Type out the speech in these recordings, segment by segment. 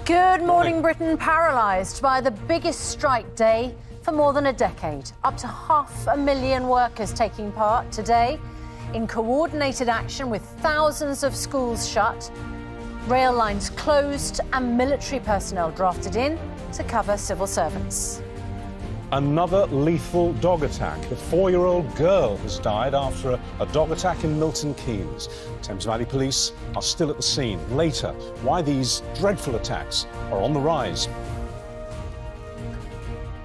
Good morning, Britain. Paralysed by the biggest strike day for more than a decade. Up to 500,000 workers taking part today in coordinated action with thousands of schools shut, rail lines closed and military personnel drafted in to cover civil servants. Another lethal dog attack. A 4-year-old girl has died after a dog attack in Milton Keynes. Thames Valley Police are still at the scene. Later, why these dreadful attacks are on the rise.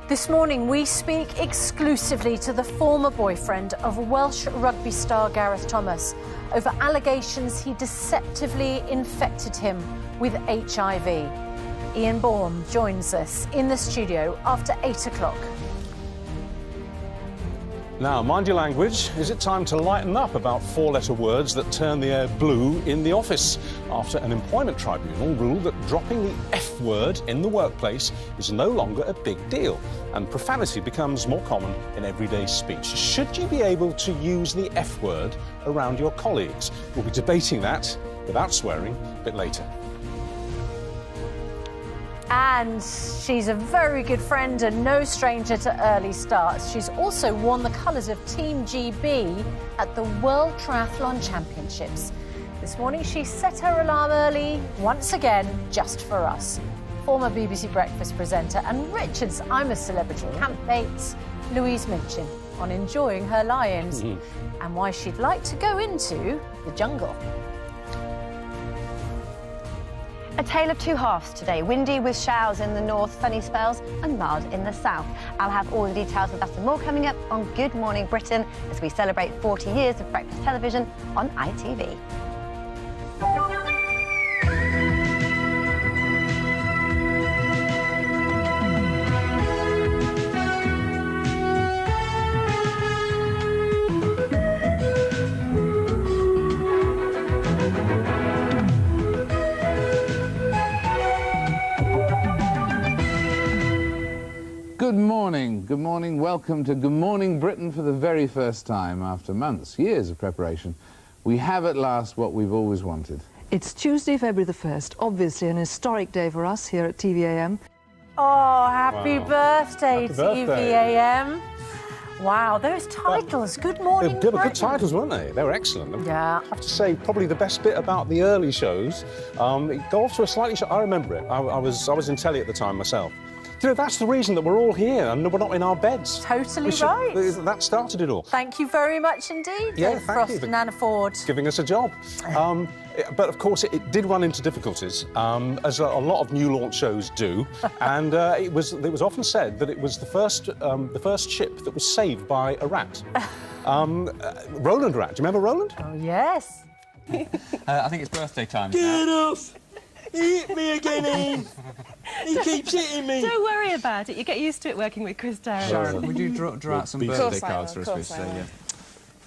This morning, we speak exclusively to the former boyfriend of Welsh rugby star Gareth Thomas over allegations he deceptively infected him with HIV. Ian Baum joins us in the studio after 8 o'clock. Now, mind your language. Is it time to lighten up about 4-letter words that turn the air blue in the office? After an employment tribunal ruled that dropping the F word in the workplace is no longer a big deal, and profanity becomes more common in everyday speech. Should you be able to use the F word around your colleagues? We'll be debating that, without swearing, a bit later. And she's a very good friend and no stranger to early starts. She's also worn the colours of Team GB at the World Triathlon Championships. This morning she set her alarm early, once again, just for us. Former BBC Breakfast presenter and Richard's I'm a Celebrity campmate, Louise Minchin, on enjoying her lions and why she'd like to go into the jungle. A tale of two halves today. Windy with showers in the north, sunny spells and mild in the south. I'll have all the details of that and more coming up on Good Morning Britain as we celebrate 40 years of breakfast television on ITV. Good morning, welcome to Good Morning Britain for the very first time after months, years of preparation. We have at last what we've always wanted. It's Tuesday, February the 1st, obviously an historic day for us here at TVAM. Oh, happy birthday, TVAM. Wow, those titles, Good Morning They were Britain. good titles, weren't they? They were excellent. Yeah. I have to say, probably the best bit about the early shows, it got off to a slightly... I remember it. I was in telly at the time myself. You know, that's the reason that we're all here and we're not in our beds. Totally right. That started it all. Thank you very much indeed, Yeah, Dave thank Frost you. and Anna Ford. Giving us a job. But of course, it did run into difficulties, as a lot of new launch shows do. And it was often said that it was the first ship that was saved by a rat. Roland Rat. Do you remember Roland? Oh, yes. I think it's birthday time. Get off! Hit me again, Ian! He keeps hitting me! Don't worry about it. You get used to it working with Chris Darren. Sharon, would you draw out some birthday cards for us, course please? I will. Yeah.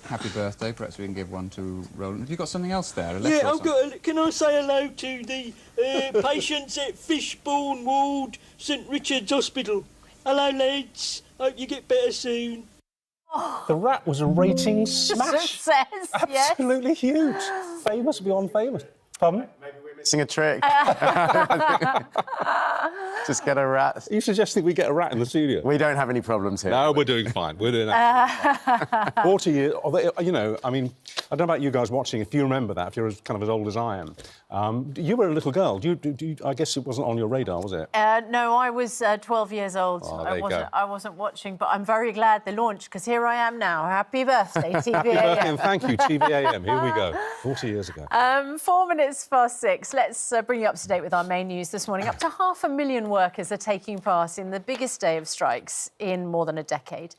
Happy birthday. Perhaps we can give one to Roland. Have you got something else there? Yeah, I've got. Can I say hello to the patients at Fishbourne Ward, St Richard's Hospital? Hello, lads. Hope you get better soon. The rat was a ratings smash. Success, yes. Absolutely huge. Famous beyond famous. Pardon? Missing a trick. Just get a rat. Are you suggesting we get a rat in the studio? We don't have any problems here. No, we're doing fine. We're doing that. 40 years, you know, I mean, I don't know about you guys watching, if you remember that, if you're kind of as old as I am. You were a little girl. I guess it wasn't on your radar, was it? No, I was 12 years old. Oh, there you go. I wasn't watching, but I'm very glad they launched, because here I am now. Happy birthday, TVAM. Happy birthday, and thank you, TVAM. Here we go. 40 years ago. 4 minutes past 6. Let's bring you up to date with our main news this morning. Up to 500,000 workers are taking part in the biggest day of strikes in more than a decade.